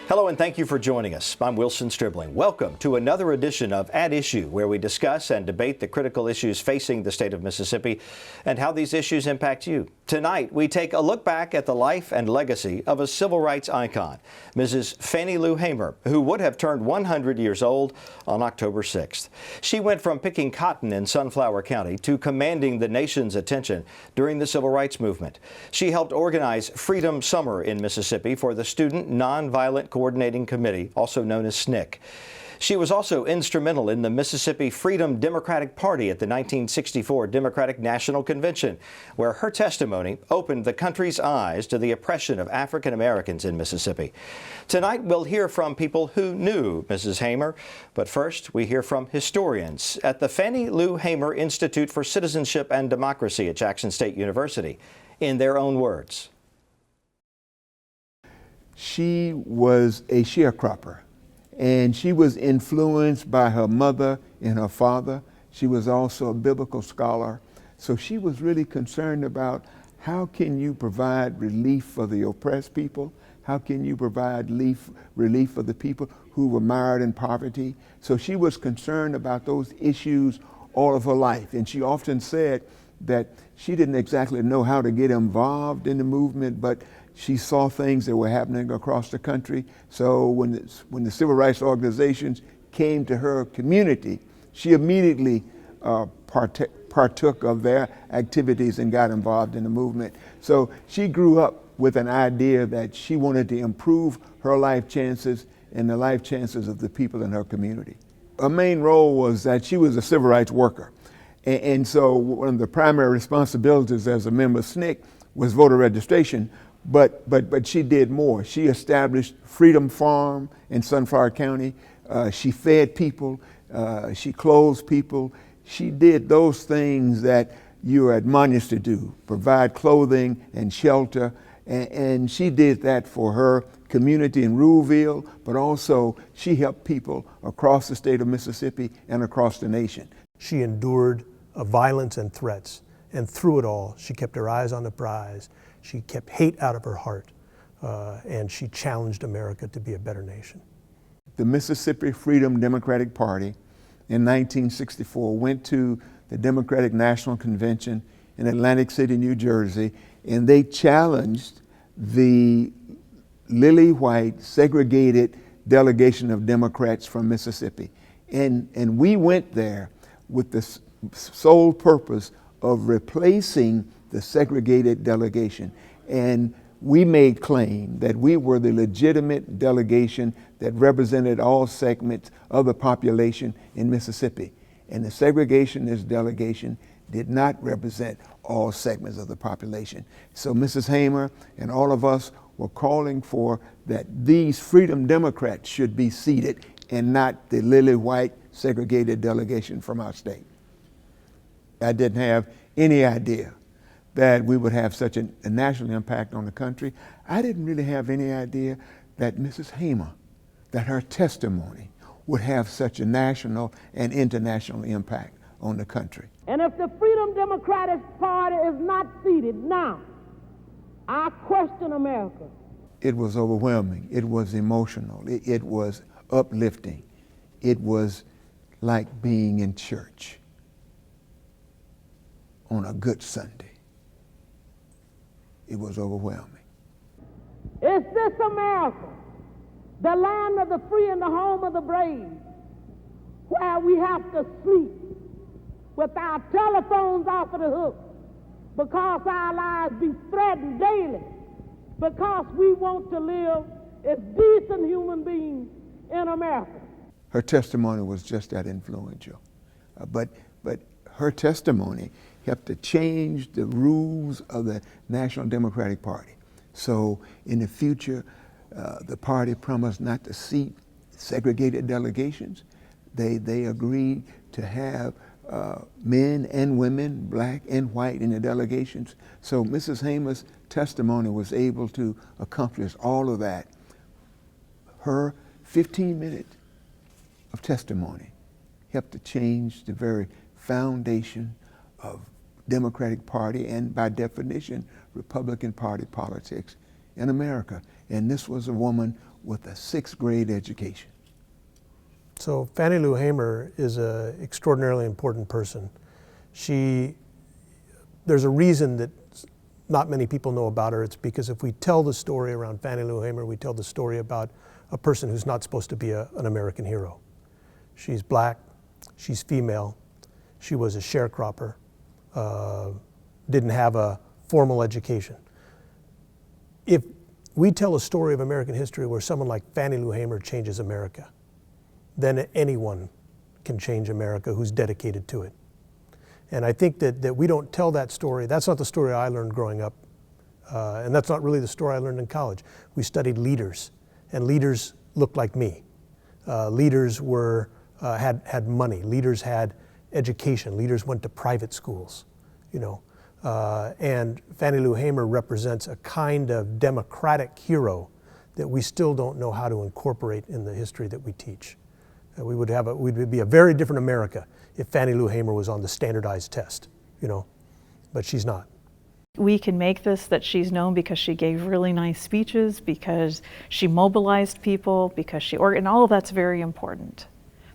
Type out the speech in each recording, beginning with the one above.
Hello and thank you for joining us. I'm Wilson Stribling. Welcome to another edition of At Issue, where we discuss and debate the critical issues facing the state of Mississippi and how these issues impact you. Tonight, we take a look back at the life and legacy of a civil rights icon, Mrs. Fannie Lou Hamer, who would have turned 100 years old on October 6th. She went from picking cotton in Sunflower County to commanding the nation's attention during the civil rights movement. She helped organize Freedom Summer in Mississippi for the Student Nonviolent Coordinating Committee, also known as SNCC. She was also instrumental in the Mississippi Freedom Democratic Party at the 1964 Democratic National Convention, where her testimony opened the country's eyes to the oppression of African Americans in Mississippi. Tonight, we'll hear from people who knew Mrs. Hamer, but first, we hear from historians at the Fannie Lou Hamer Institute for Citizenship and Democracy at Jackson State University, in their own words. She was a sharecropper, and she was influenced by her mother and her father. She was also a biblical scholar, so she was really concerned about how can you provide relief for the oppressed people? How can you provide relief for the people who were mired in poverty? So she was concerned about those issues all of her life, and she often said that she didn't exactly know how to get involved in the movement, but she saw things that were happening across the country. So when the civil rights organizations came to her community, she immediately partook of their activities and got involved in the movement. So she grew up with an idea that she wanted to improve her life chances and the life chances of the people in her community. Her main role was that she was a civil rights worker. And so one of the primary responsibilities as a member of SNCC was voter registration. But she did more. She established Freedom Farm in Sunflower County. She fed people. She clothed people. She did those things that you are admonished to do, provide clothing and shelter. And she did that for her community in Ruleville, but also she helped people across the state of Mississippi and across the nation. She endured violence and threats, and through it all, she kept her eyes on the prize. She kept hate out of her heart, and she challenged America to be a better nation. The Mississippi Freedom Democratic Party in 1964 went to the Democratic National Convention in Atlantic City, New Jersey, and they challenged the lily white segregated delegation of Democrats from Mississippi. And we went there with the sole purpose of replacing the segregated delegation. And we made claim that we were the legitimate delegation that represented all segments of the population in Mississippi. And the segregationist delegation did not represent all segments of the population. So Mrs. Hamer and all of us were calling for that these Freedom Democrats should be seated and not the lily white segregated delegation from our state. I didn't have any idea that we would have such a national impact on the country. I didn't really have any idea that Mrs. Hamer, that her testimony would have such a national and international impact on the country. And if the Freedom Democratic Party is not seated now, I question America. It was overwhelming. It was emotional. It was uplifting. It was like being in church on a good Sunday. It was overwhelming. Is this America, the land of the free and the home of the brave, where we have to sleep with our telephones off of the hook because our lives be threatened daily, because we want to live as decent human beings in America? Her testimony was just that influential. But her testimony helped to change the rules of the National Democratic Party. So in the future, the party promised not to seat segregated delegations. They agreed to have men and women, black and white, in the delegations. So Mrs. Hamer's testimony was able to accomplish all of that. Her 15 minutes of testimony helped to change the very foundation of Democratic Party and, by definition, Republican Party politics in America. And this was a woman with a 6th grade education. So Fannie Lou Hamer is an extraordinarily important person. There's a reason that not many people know about her. It's because if we tell the story around Fannie Lou Hamer, we tell the story about a person who's not supposed to be an American hero. She's black, she's female, she was a sharecropper, didn't have a formal education. If we tell a story of American history where someone like Fannie Lou Hamer changes America, then anyone can change America who's dedicated to it. And I think that we don't tell that story. That's not the story I learned growing up, and that's not really the story I learned in college. We studied leaders, and leaders looked like me. Leaders had money. Leaders had education. Leaders went to private schools, and Fannie Lou Hamer represents a kind of democratic hero that we still don't know how to incorporate in the history that we teach. We'd be a very different America if Fannie Lou Hamer was on the standardized test, but she's not. We can make this that she's known because she gave really nice speeches, because she mobilized people, and all of that's very important.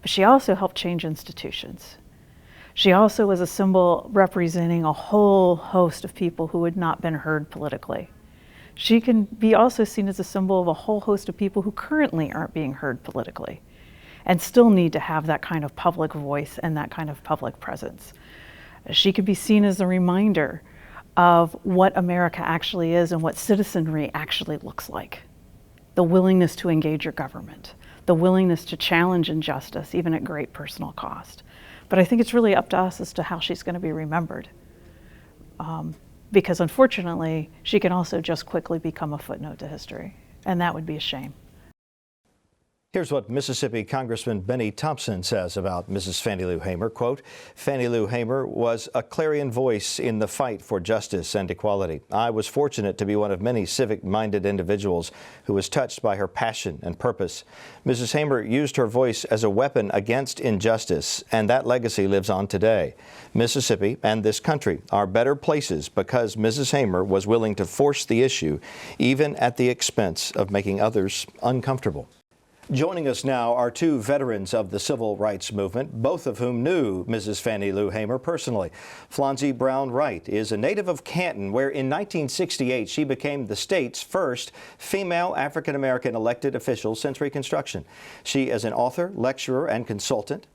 But she also helped change institutions. She also was a symbol representing a whole host of people who had not been heard politically. She can be also seen as a symbol of a whole host of people who currently aren't being heard politically, and still need to have that kind of public voice and that kind of public presence. She could be seen as a reminder of what America actually is and what citizenry actually looks like. The willingness to engage your government, the willingness to challenge injustice, even at great personal cost. But I think it's really up to us as to how she's going to be remembered. Because unfortunately, she can also just quickly become a footnote to history, and that would be a shame. Here's what Mississippi Congressman Benny Thompson says about Mrs. Fannie Lou Hamer. Quote, Fannie Lou Hamer was a clarion voice in the fight for justice and equality. I was fortunate to be one of many civic-minded individuals who was touched by her passion and purpose. Mrs. Hamer used her voice as a weapon against injustice, and that legacy lives on today. Mississippi and this country are better places because Mrs. Hamer was willing to force the issue, even at the expense of making others uncomfortable. Joining us now are two veterans of the civil rights movement, both of whom knew Mrs. Fannie Lou Hamer personally. Flonzie Brown Wright is a native of Canton, where in 1968 she became the state's first female African-American elected official since Reconstruction. She is an author, lecturer, and consultant.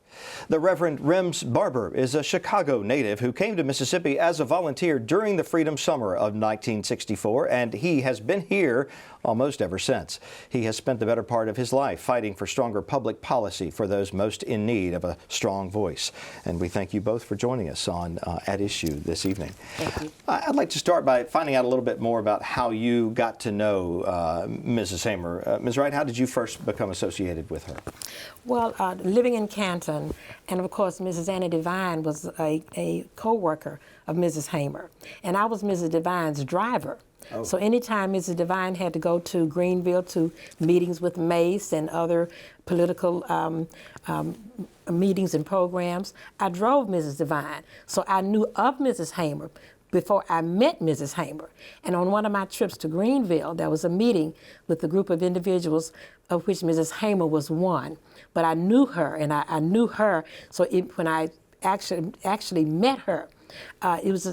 The Reverend Rems Barber is a Chicago native who came to Mississippi as a volunteer during the Freedom Summer of 1964, and he has been here almost ever since. He has spent the better part of his life fighting for stronger public policy for those most in need of a strong voice. And we thank you both for joining us on At Issue this evening. Thank you. I'd like to start by finding out a little bit more about how you got to know Mrs. Hamer. Ms. Wright, how did you first become associated with her? Well, living in Canton, and of course, Mrs. Annie Devine was a co-worker of Mrs. Hamer, and I was Mrs. Devine's driver. Oh. So anytime Mrs. Devine had to go to Greenville to meetings with Mace and other political meetings and programs, I drove Mrs. Devine. So I knew of Mrs. Hamer before I met Mrs. Hamer. And on one of my trips to Greenville, there was a meeting with a group of individuals, of which Mrs. Hamer was one. But I knew her, and I knew her. So when I actually met her, it was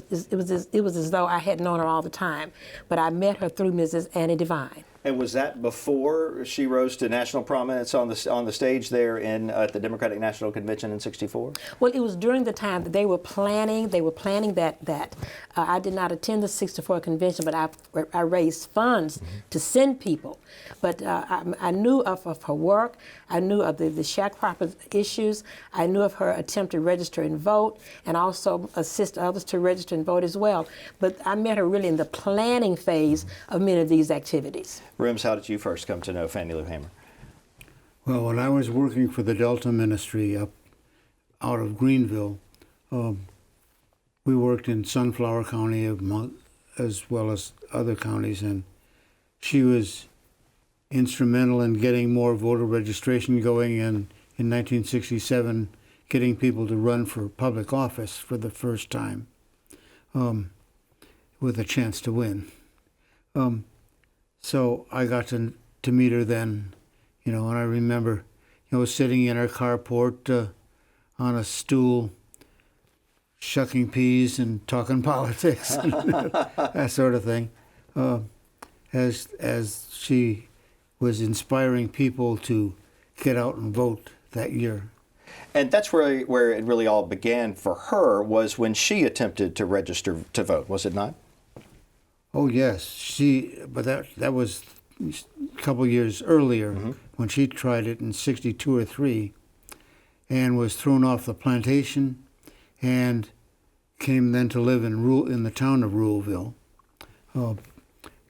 as though I had known her all the time. But I met her through Mrs. Annie Devine. And was that before she rose to national prominence on the stage there at the Democratic National Convention in '64? Well, it was during the time that they were planning. They were planning that. I did not attend the '64 convention, but I raised funds to send people. But I knew of her work. I knew of the sharecropper issues. I knew of her attempt to register and vote, and also assist others to register and vote as well. But I met her really in the planning phase of many of these activities. Rems, how did you first come to know Fannie Lou Hamer? Well, when I was working for the Delta Ministry out of Greenville, we worked in Sunflower County as well as other counties, and she was instrumental in getting more voter registration going in 1967, getting people to run for public office for the first time with a chance to win. So I got to meet her then And I remember, sitting in our carport on a stool, shucking peas and talking politics, and that sort of thing, as she was inspiring people to get out and vote that year. And that's where it really all began for her, was when she attempted to register to vote, was it not? Oh yes, but that was a couple years earlier, when she tried it in '62 or '63, and was thrown off the plantation, and came then to live in the town of Ruleville.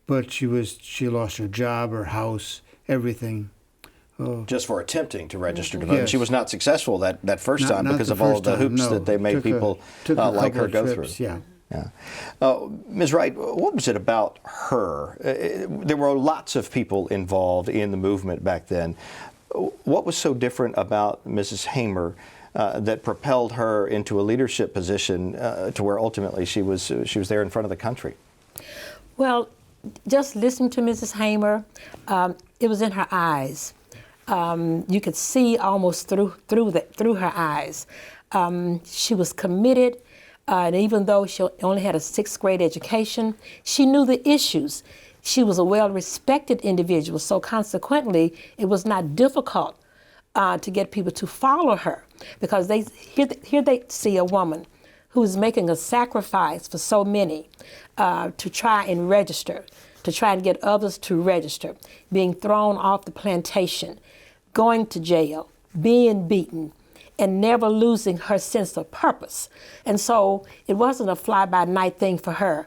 But she lost her job, her house, everything. Just for attempting to register to vote. Yes. She was not successful that first time Not because the of all first of the time, hoops no. that they made people took a like her couple go of trips, through. Yeah. Yeah. Ms. Wright, what was it about her? There were lots of people involved in the movement back then. What was so different about Mrs. Hamer that propelled her into a leadership position to where ultimately she was there in front of the country? Well, just listening to Mrs. Hamer, it was in her eyes. You could see almost through her eyes. She was committed, and even though she only had a 6th grade education, she knew the issues. She was a well-respected individual, so consequently, it was not difficult to get people to follow her, because here they see a woman who's making a sacrifice for so many to try and register, to try and get others to register, being thrown off the plantation, going to jail, being beaten, and never losing her sense of purpose. And so it wasn't a fly-by-night thing for her.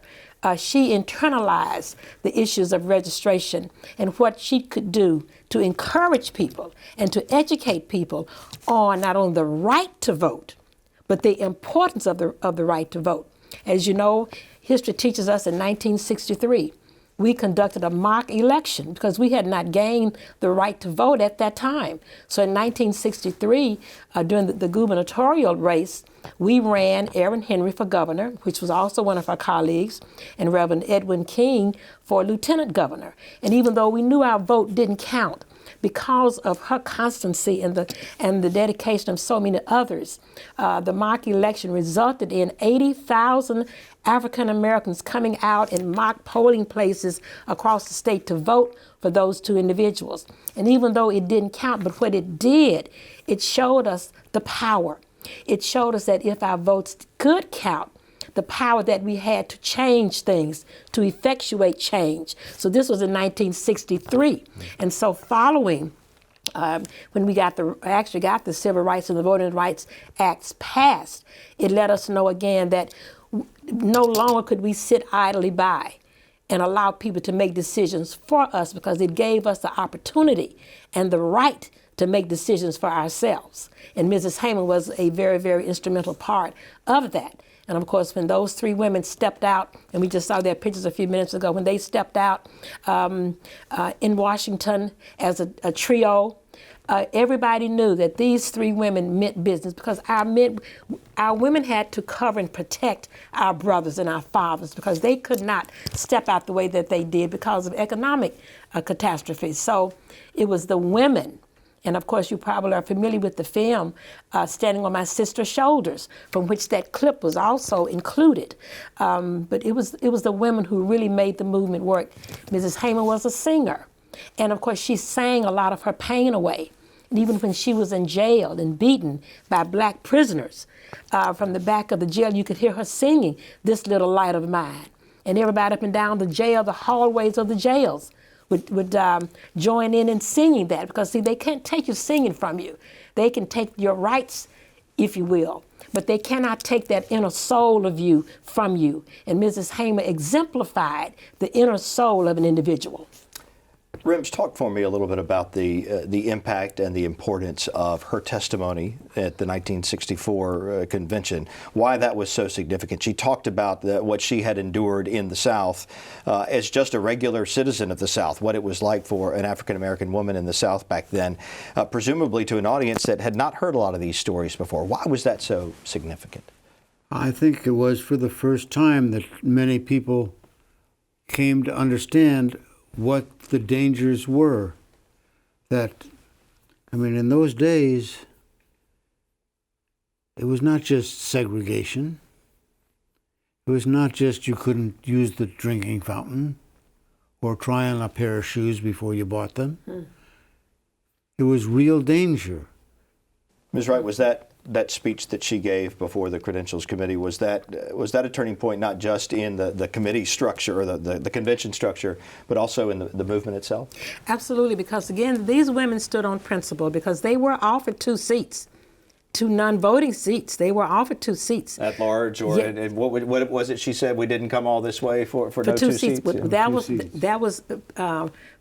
She internalized the issues of registration and what she could do to encourage people and to educate people on not only the right to vote, but the importance of the right to vote. As you know, history teaches us in 1963, we conducted a mock election because we had not gained the right to vote at that time. So in 1963, during the gubernatorial race, we ran Aaron Henry for governor, which was also one of our colleagues, and Reverend Edwin King for lieutenant governor. And even though we knew our vote didn't count, because of her constancy and the dedication of so many others, the mock election resulted in 80,000 African Americans coming out in mock polling places across the state to vote for those two individuals. And even though it didn't count, but what it did, it showed us the power. It showed us that if our votes could count, the power that we had to change things, to effectuate change. So this was in 1963. And so following, when we actually got the Civil Rights and the Voting Rights Acts passed, it let us know again that no longer could we sit idly by and allow people to make decisions for us, because it gave us the opportunity and the right to make decisions for ourselves. And Mrs. Hamer was a very, very instrumental part of that. And of course, when those three women stepped out, and we just saw their pictures a few minutes ago, when they stepped out in Washington as a trio, everybody knew that these three women meant business, because our women had to cover and protect our brothers and our fathers, because they could not step out the way that they did because of economic catastrophes. So it was the women. And of course, you probably are familiar with the film Standing on My Sister's Shoulders, from which that clip was also included. But it was the women who really made the movement work. Mrs. Hamer was a singer. And of course, she sang a lot of her pain away. And even when she was in jail and beaten by black prisoners, from the back of the jail, you could hear her singing, "This Little Light of Mine." And everybody up and down the jail, the hallways of the jails, would join in singing that, because see, they can't take your singing from you. They can take your rights, if you will, but they cannot take that inner soul of you from you. And Mrs. Hamer exemplified the inner soul of an individual. Rims, talk for me a little bit about the impact and the importance of her testimony at the 1964 convention, why that was so significant. She talked about what she had endured in the South as just a regular citizen of the South, what it was like for an African-American woman in the South back then, presumably to an audience that had not heard a lot of these stories before. Why was that so significant? I think it was for the first time that many people came to understand what the dangers were that I mean, in those days, it was not just segregation. It was not just you couldn't use the drinking fountain or try on a pair of shoes before you bought them. It was real danger. Ms. Wright, was that speech that she gave before the Credentials Committee, was that a turning point not just in the committee structure or the convention structure, but also in the movement itself? Absolutely, because again, these women stood on principle because they were offered 2 seats. 2 non-voting seats. They were offered 2 seats. At large, or Yeah. and what was it she said? We didn't come all this way for no 2 2 seats. seats? Yeah. That was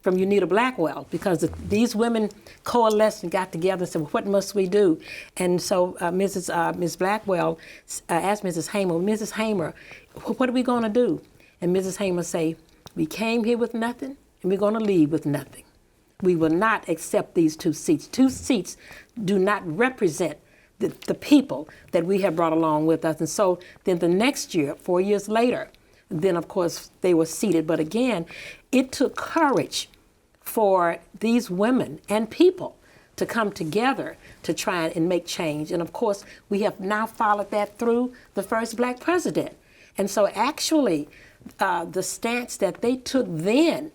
from Unita Blackwell, because these women coalesced and got together and said, well, what must we do? And so Ms. Blackwell asked Mrs. Hamer, what are we going to do? And Mrs. Hamer say, we came here with nothing, and we're going to leave with nothing. We will not accept these 2 seats. 2 seats do not represent the people that we have brought along with us. And so then the next year, 4 years later, then of course they were seated. But again, it took courage for these women and people to come together to try and make change. And of course, we have now followed that through the first black president. And so actually, the stance that they took then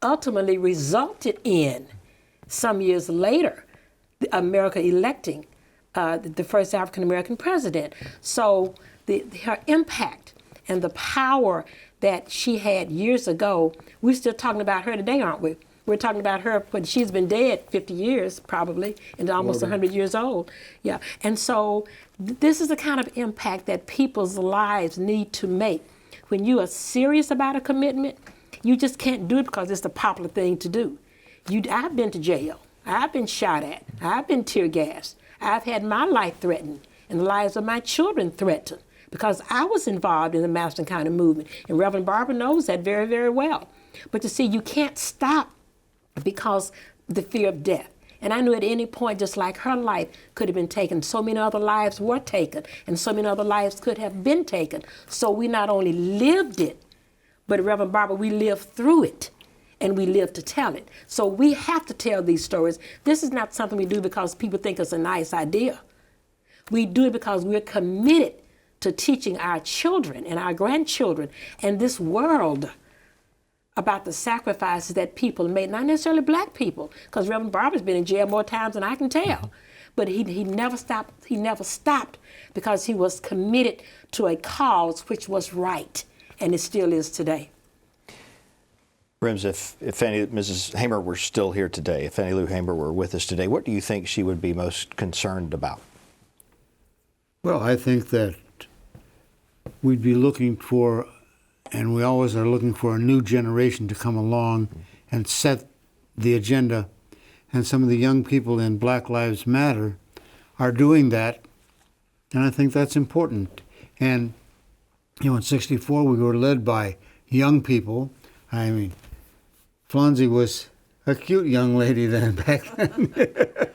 ultimately resulted in, some years later, America electing the first African-American president. So her impact and the power that she had years ago, we're still talking about her today, aren't we? We're talking about her, but she's been dead 50 years probably, and almost 100 years old. Yeah, and so this is the kind of impact that people's lives need to make. When you are serious about a commitment, you just can't do it because it's the popular thing to do. I've been to jail. I've been shot at. I've been tear gassed. I've had my life threatened and the lives of my children threatened because I was involved in the Madison County movement. And Reverend Barbara knows that very, very well. But you see, you can't stop because the fear of death. And I knew at any point, just like her life could have been taken, so many other lives were taken, and so many other lives could have been taken. So we not only lived it, but Reverend Barbara, we lived through it. And we live to tell it. So we have to tell these stories. This is not something we do because people think it's a nice idea. We do it because we're committed to teaching our children and our grandchildren and this world about the sacrifices that people made, not necessarily black people, because Reverend Barbara's been in jail more times than I can tell. But he never stopped. He never stopped because he was committed to a cause which was right, and it still is today. Rims, if Mrs. Hamer were still here today, if Fannie Lou Hamer were with us today, what do you think she would be most concerned about? Well, I think that we'd be looking for, and we always are looking for, a new generation to come along and set the agenda. And some of the young people in Black Lives Matter are doing that, and I think that's important. And, in '64, we were led by young people. I mean, Flonzie was a cute young lady then, back then.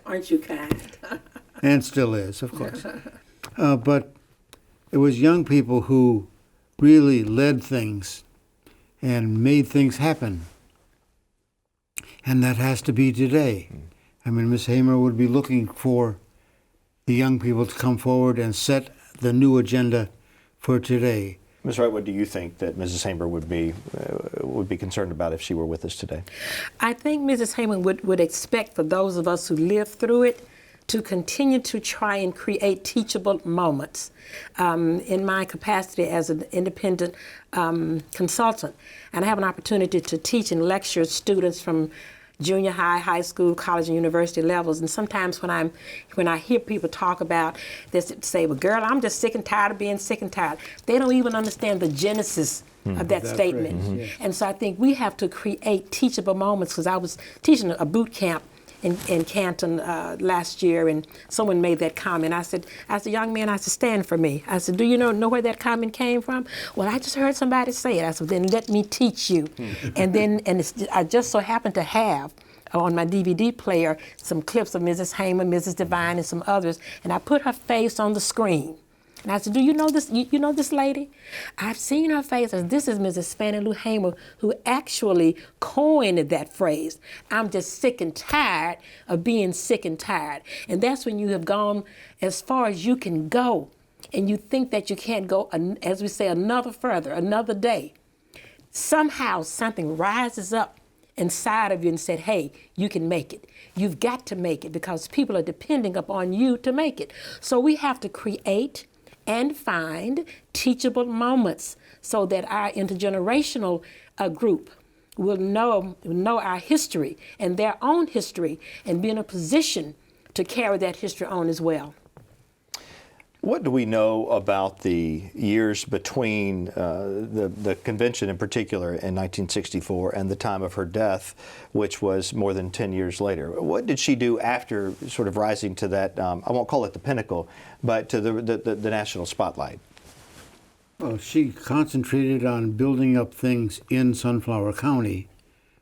Aren't you kind? And still is, of course. But it was young people who really led things and made things happen. And that has to be today. I mean, Ms. Hamer would be looking for the young people to come forward and set the new agenda for today. Ms. Wright, what do you think that Mrs. Hamer would be concerned about if she were with us today? I think Mrs. Hamer would expect for those of us who lived through it to continue to try and create teachable moments. In my capacity as an independent consultant, and I have an opportunity to teach and lecture students from junior high, high school, college, and university levels. And sometimes when I hear people talk about this, say, well, girl, I'm just sick and tired of being sick and tired. They don't even understand the genesis of that statement. Right. Mm-hmm. And so I think we have to create teachable moments, because I was teaching a boot camp in Canton last year, and someone made that comment. I said, young man, I said, stand for me. I said, do you know where that comment came from? Well, I just heard somebody say it. I said, then let me teach you. I just so happened to have on my DVD player some clips of Mrs. Hamer, Mrs. Devine, and some others, and I put her face on the screen. And I said, do you know this? You know this lady? I've seen her face. I said, this is Mrs. Fannie Lou Hamer, who actually coined that phrase. I'm just sick and tired of being sick and tired. And that's when you have gone as far as you can go. And you think that you can't go, as we say, another further, another day. Somehow something rises up inside of you and said, hey, you can make it. You've got to make it because people are depending upon you to make it. So we have to create and find teachable moments so that our intergenerational group will know our history and their own history and be in a position to carry that history on as well. What do we know about the years between the convention in particular in 1964 and the time of her death, which was more than 10 years later? What did she do after sort of rising to that, I won't call it the pinnacle, but to the national spotlight? Well, she concentrated on building up things in Sunflower County,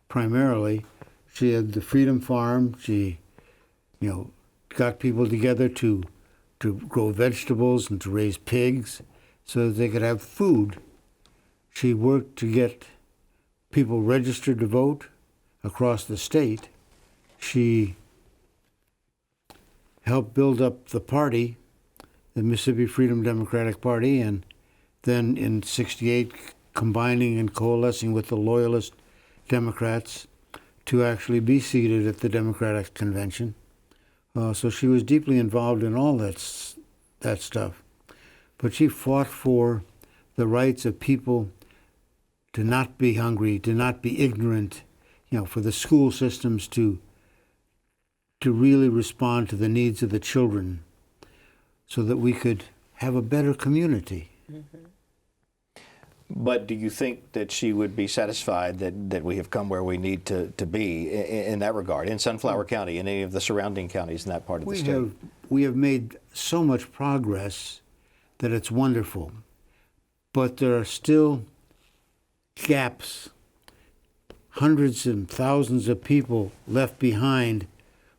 primarily. She had the Freedom Farm. She, got people together to grow vegetables and to raise pigs so that they could have food. She worked to get people registered to vote across the state. She helped build up the party, the Mississippi Freedom Democratic Party, and then in '68 combining and coalescing with the Loyalist Democrats to actually be seated at the Democratic Convention. So she was deeply involved in all that stuff. But she fought for the rights of people to not be hungry, to not be ignorant, for the school systems to really respond to the needs of the children so that we could have a better community. Mm-hmm. But do you think that she would be satisfied that we have come where we need to be in that regard, in Sunflower County, in any of the surrounding counties in that part of the state? We have made so much progress that it's wonderful. But there are still gaps, hundreds and thousands of people left behind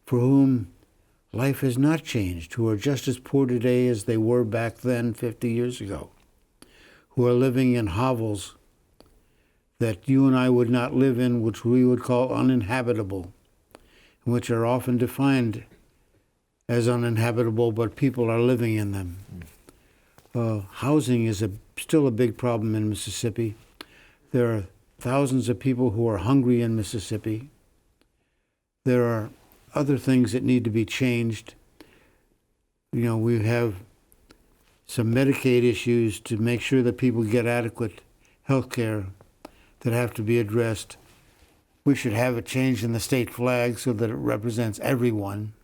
for whom life has not changed, who are just as poor today as they were back then 50 years ago, who are living in hovels that you and I would not live in, which we would call uninhabitable, which are often defined as uninhabitable, but people are living in them. Housing is still a big problem in Mississippi. There are thousands of people who are hungry in Mississippi. There are other things that need to be changed. We have some Medicaid issues to make sure that people get adequate health care that have to be addressed. We should have a change in the state flag so that it represents everyone.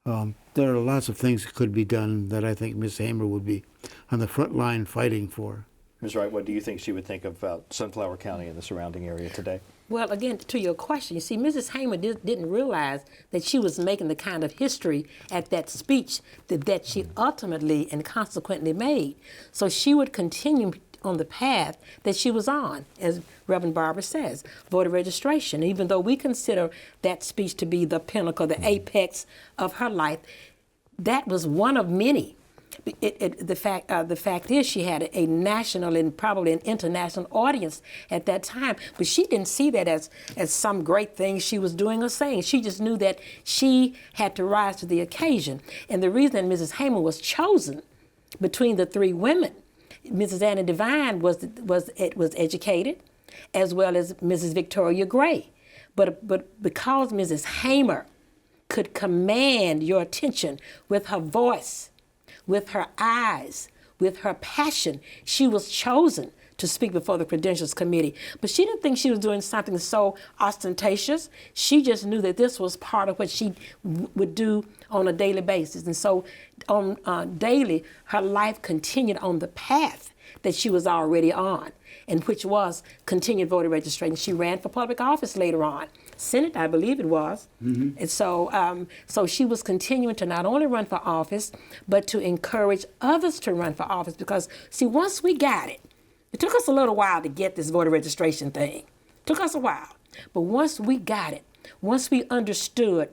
There are lots of things that could be done that I think Ms. Hamer would be on the front line fighting for. Ms. Wright, what do you think she would think about Sunflower County and the surrounding area today? Well, again, to your question, you see, Mrs. Hamer didn't realize that she was making the kind of history at that speech that she ultimately and consequently made. So she would continue on the path that she was on, as Reverend Barbara says, voter registration. Even though we consider that speech to be the pinnacle, the apex of her life, that was one of many. The fact is she had a national and probably an international audience at that time, but she didn't see that as some great thing she was doing or saying. She just knew that she had to rise to the occasion. And the reason that Mrs. Hamer was chosen between the three women, Mrs. Anna Devine was educated, as well as Mrs. Victoria Gray. But because Mrs. Hamer could command your attention with her voice, with her eyes, with her passion, she was chosen to speak before the Credentials Committee. But she didn't think she was doing something so ostentatious. She just knew that this was part of what she would do on a daily basis. And so daily, her life continued on the path that she was already on, and which was continued voter registration. She ran for public office later on. Senate, I believe it was. Mm-hmm. And so she was continuing to not only run for office, but to encourage others to run for office. Because, see, once we got it, it took us a little while to get this voter registration thing. It took us a while. But once we got it, once we understood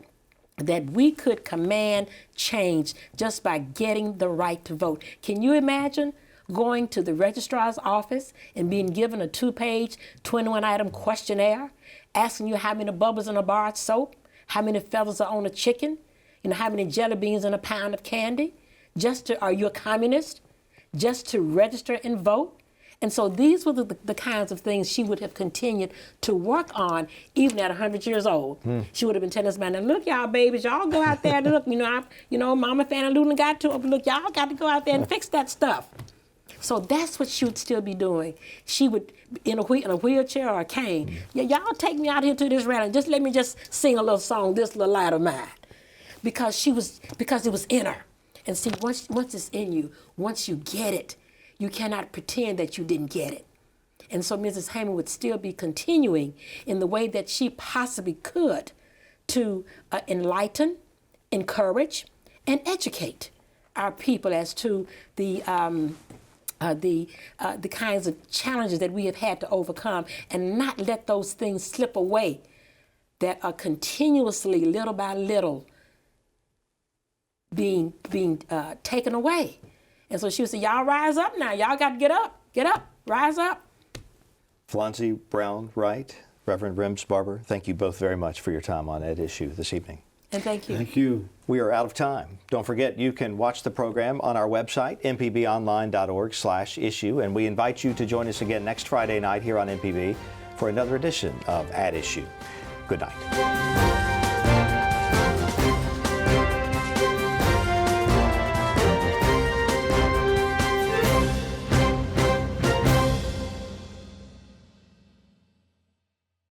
that we could command change just by getting the right to vote. Can you imagine going to the registrar's office and being given a 2-page, 21-item questionnaire, asking you how many bubbles in a bar of soap, how many feathers are on a chicken, how many jelly beans in a pound of candy, are you a communist, just to register and vote? And so these were the kinds of things she would have continued to work on even at 100 years old. She would have been telling us, man, look, y'all babies, y'all go out there and look, Mama Fannie Lou got to, look, y'all got to go out there and fix that stuff. So that's what she would still be doing. She would, in a wheelchair or a cane, y'all take me out here to this rally, just let me just sing a little song, this little light of mine. Because it was in her. And see, once it's in you, once you get it, you cannot pretend that you didn't get it. And so Mrs. Hamer would still be continuing in the way that she possibly could to enlighten, encourage, and educate our people as to the kinds of challenges that we have had to overcome, and not let those things slip away that are continuously, little by little, being taken away. And so she would say, y'all rise up now. Y'all got to get up, rise up. Flonsie Brown Wright, Reverend Rims Barber, thank you both very much for your time on At Issue this evening. And thank you. Thank you. We are out of time. Don't forget, you can watch the program on our website, mpbonline.org/issue, and we invite you to join us again next Friday night here on MPB for another edition of At Issue. Good night.